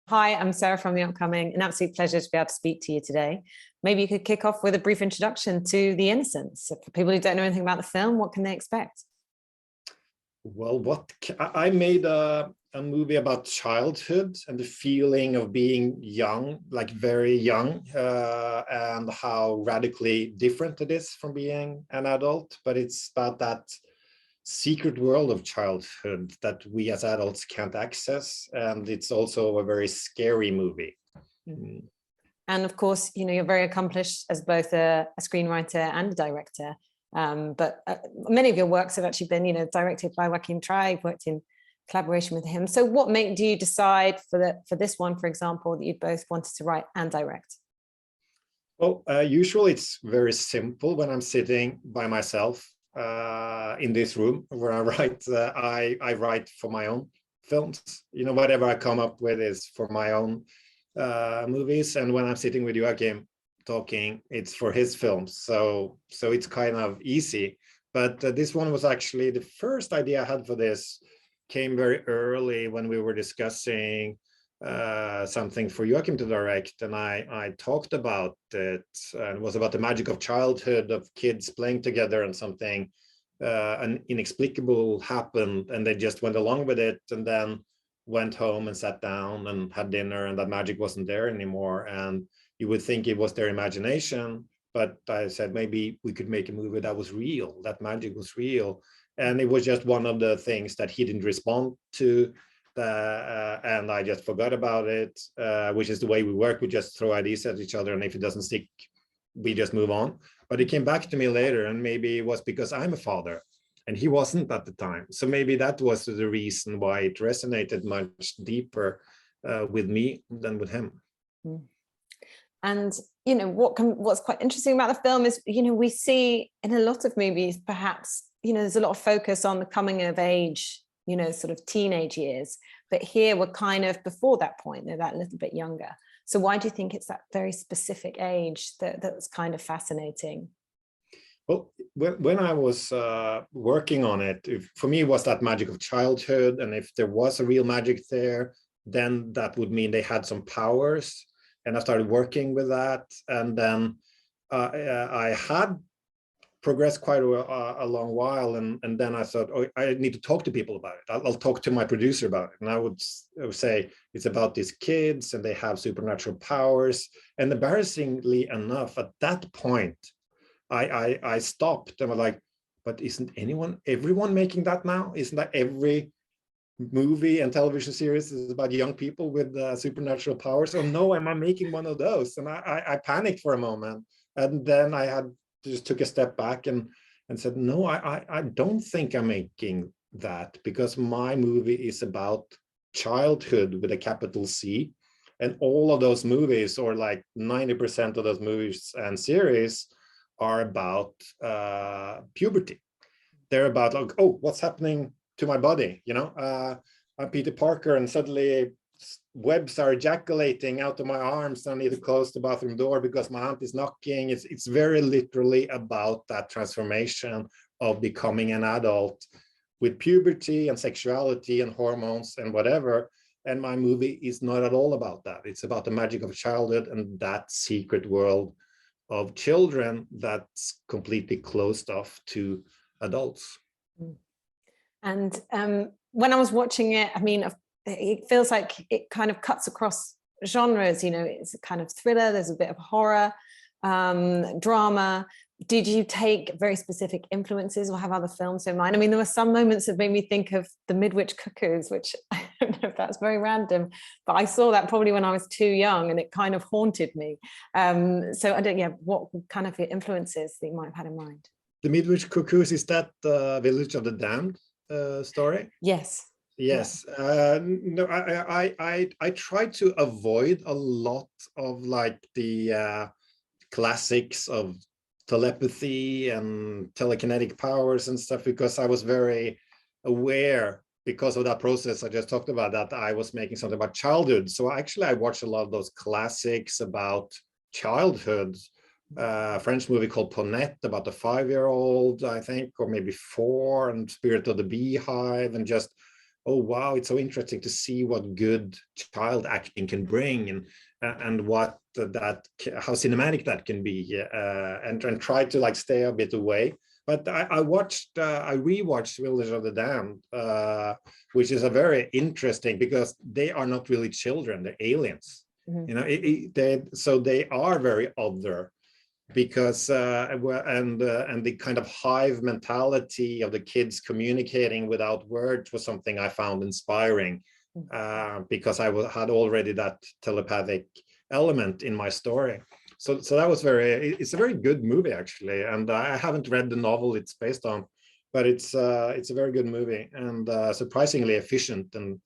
Hi, I'm Sarah from The Upcoming. An absolute pleasure to be able to speak to you today. Maybe you could kick off with a brief introduction to The Innocence. So for people who don't know anything about the film, what can they expect? Well, I made a movie about childhood and the feeling of being young, like very young, and how radically different it is from being an adult. But it's about that secret world of childhood that we as adults can't access. And it's also a very scary movie. Mm. And of course, you're very accomplished as both a screenwriter and a director. But many of your works have actually been, directed by Joachim Trier. You've worked in collaboration with him. So what made you decide for this one, for example, that you both wanted to write and direct? Well, usually it's very simple when I'm sitting by myself in this room where I write. I write for my own films. Whatever I come up with is for my own movies. And when I'm sitting with Joachim talking, it's for his films. So it's kind of easy. But this one was actually the first idea I had for this came very early when we were discussing something for Joachim to direct, and I talked about it, and it was about the magic of childhood, of kids playing together, and something an inexplicable happened, and they just went along with it, and then went home and sat down and had dinner, and that magic wasn't there anymore. And you would think it was their imagination, but I said maybe we could make a movie that was real, that magic was real, and it was just one of the things that he didn't respond to. And I just forgot about it, which is the way we work. We just throw ideas at each other, and if it doesn't stick, we just move on. But it came back to me later, and maybe it was because I'm a father and he wasn't at the time. So maybe that was the reason why it resonated much deeper with me than with him. And what's quite interesting about the film is we see in a lot of movies, perhaps there's a lot of focus on the coming of age, sort of teenage years, but here we're kind of before that point. They're that little bit younger. So why do you think it's that very specific age that's kind of fascinating? Well, when I was working on it, for me, it was that magic of childhood. And if there was a real magic there, then that would mean they had some powers. And I started working with that. And then I had progressed quite a long while. And then I thought, oh, I need to talk to people about it. I'll talk to my producer about it. And I would say it's about these kids and they have supernatural powers. And embarrassingly enough, at that point, I stopped and was like, but isn't everyone making that now? Isn't that every movie and television series is about young people with supernatural powers? Oh no, am I making one of those? And I panicked for a moment. And then I just took a step back and said, no, I don't think I'm making that, because my movie is about childhood with a capital C. And all of those movies, or like 90% of those movies and series, are about puberty. They're about like, oh, what's happening to my body? I'm Peter Parker and suddenly webs are ejaculating out of my arms. I need to close the bathroom door because my aunt is knocking. It's very literally about that transformation of becoming an adult with puberty and sexuality and hormones and whatever. And my movie is not at all about that. It's about the magic of childhood and that secret world of children that's completely closed off to adults. And when I was watching it, it feels like it kind of cuts across genres. It's a kind of thriller, there's a bit of horror, drama. Did you take very specific influences or have other films in mind? There were some moments that made me think of The Midwich Cuckoos, which I don't know if that's very random, but I saw that probably when I was too young and it kind of haunted me. So what kind of influences that you might have had in mind? The Midwich Cuckoos, is that the Village of the Damned story? Yes. Yes. Yeah. No, I try to avoid a lot of like the classics of telepathy and telekinetic powers and stuff, because I was very aware, because of that process I just talked about, that I was making something about childhood. So actually I watched a lot of those classics about childhood. French movie called Ponette about the 5-year-old, I think, or maybe 4, and Spirit of the Beehive, and just oh wow, it's so interesting to see what good child acting can bring, and what how cinematic that can be, and try to like stay a bit away. But I rewatched Village of the Damned, which is a very interesting, because they are not really children, they're aliens. You know, so they are very other, because and the kind of hive mentality of the kids communicating without words was something I found inspiring, because I had already that telepathic element in my story. So that was it's a very good movie actually, and I haven't read the novel it's based on, but it's a very good movie, and surprisingly efficient and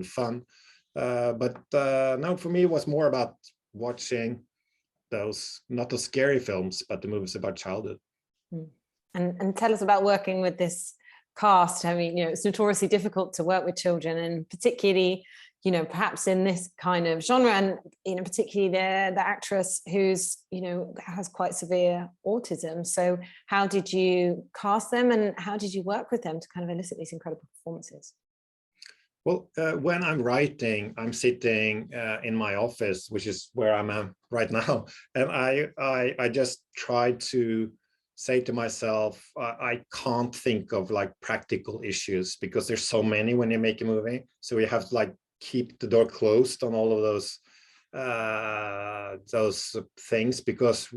fun. But now for me it was more about watching those, not the scary films, but the movies about childhood. And tell us about working with this cast. I mean, it's notoriously difficult to work with children, and particularly, perhaps in this kind of genre, and particularly the actress who's has quite severe autism. So how did you cast them, and how did you work with them to kind of elicit these incredible performances? Well, when I'm writing, I'm sitting in my office, which is where I'm right now, and I just try to say to myself, I can't think of like practical issues, because there's so many when you make a movie. So you have to like keep the door closed on all of those things, because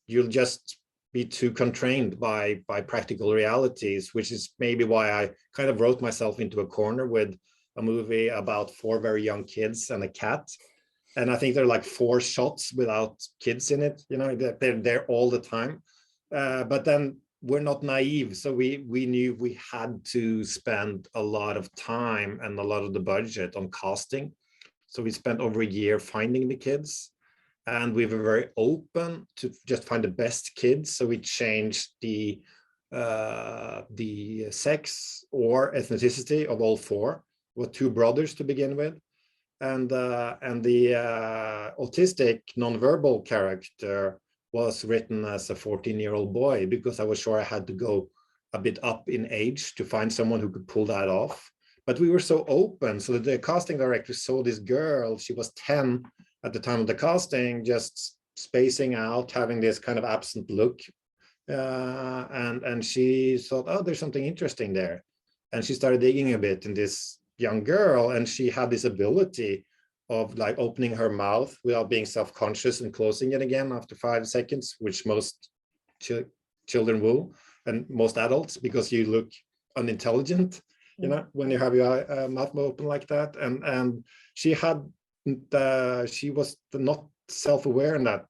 you'll just be too constrained by practical realities, which is maybe why I kind of wrote myself into a corner with a movie about 4 very young kids and a cat. And I think there are like 4 shots without kids in it, they're there all the time. But then we're not naive. So we knew we had to spend a lot of time and a lot of the budget on casting. So we spent over a year finding the kids, and we were very open to just find the best kids. So we changed the sex or ethnicity of all 4. With 2 brothers to begin with, and the autistic nonverbal character was written as a 14-year-old boy, because I was sure I had to go a bit up in age to find someone who could pull that off. But we were so open, so that the casting director saw this girl. She was 10 at the time of the casting, just spacing out, having this kind of absent look, and she thought, oh, there's something interesting there, and she started digging a bit in this young girl, and she had this ability of like opening her mouth without being self-conscious and closing it again after 5 seconds, which most children will, and most adults, because you look unintelligent, when you have your mouth open like that. And she was not self-aware in that,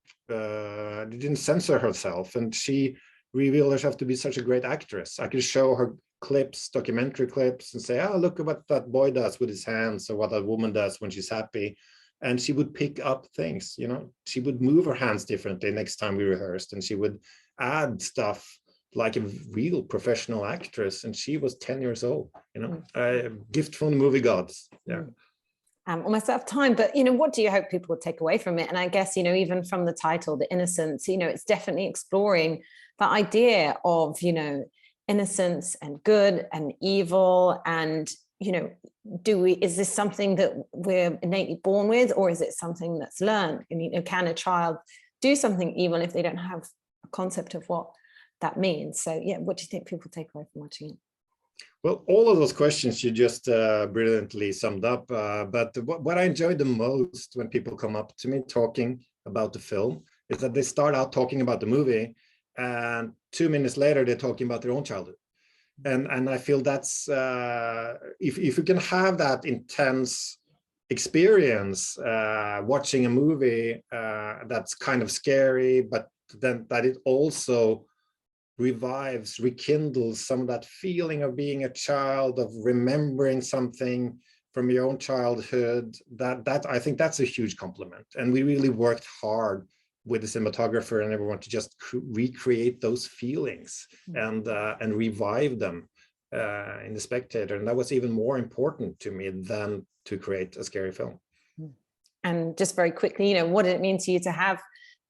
didn't censor herself, and she revealed herself to be such a great actress. I could show her clips, documentary clips, and say, oh, look at what that boy does with his hands, or what that woman does when she's happy. And she would pick up things, she would move her hands differently next time we rehearsed, and she would add stuff like a real professional actress. And she was 10 years old, a gift from the movie gods. Yeah. Almost out of time, but what do you hope people will take away from it? And I guess even from the title, The Innocence, it's definitely exploring the idea of innocence and good and evil, and is this something that we're innately born with, or is it something that's learned? And can a child do something even if they don't have a concept of what that means? So yeah, what do you think people take away from watching it? Well, all of those questions you just brilliantly summed up, but what I enjoyed the most when people come up to me talking about the film is that they start out talking about the movie, and 2 minutes later they're talking about their own childhood. And I feel that's if you can have that intense experience watching a movie that's kind of scary, but then that it also rekindles some of that feeling of being a child, of remembering something from your own childhood, that I think that's a huge compliment. And we really worked hard with the cinematographer and everyone to just recreate those feelings and revive them in the spectator. And that was even more important to me than to create a scary film. And just very quickly, what did it mean to you to have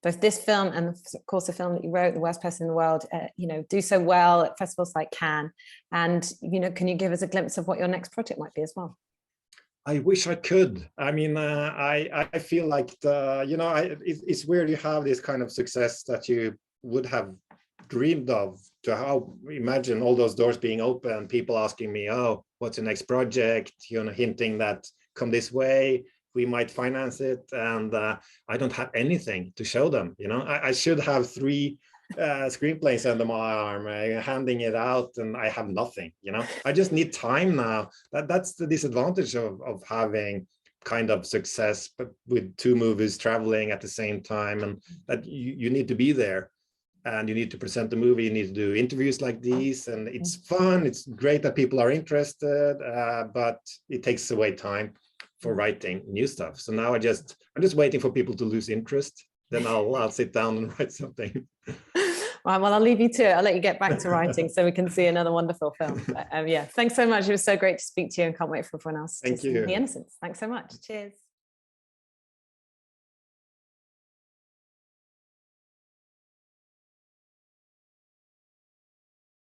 both this film and of course the film that you wrote, The Worst Person in the World, you know, do so well at festivals like Cannes. And, you know, can you give us a glimpse of what your next project might be as well? I wish I could. I mean, I feel like you know, it's weird you have this kind of success that you would have dreamed of. To imagine all those doors being open, people asking me, "Oh, what's your next project?" You know, hinting that come this way, we might finance it, and I don't have anything to show them. You know, I should have 3 screenplays under my arm, handing it out, and I have nothing. You know, I just need time now. That's the disadvantage of having kind of success, but with 2 movies traveling at the same time, and that you need to be there, and you need to present the movie. You need to do interviews like these, and it's fun. It's great that people are interested, but it takes away time for writing new stuff. So now I'm just waiting for people to lose interest. Then I'll sit down and write something. Right, well, I'll leave you to it. I'll let you get back to writing so we can see another wonderful film. But, yeah, thanks so much. It was so great to speak to you, and can't wait for everyone else to see The Innocence. Thanks so much. Cheers.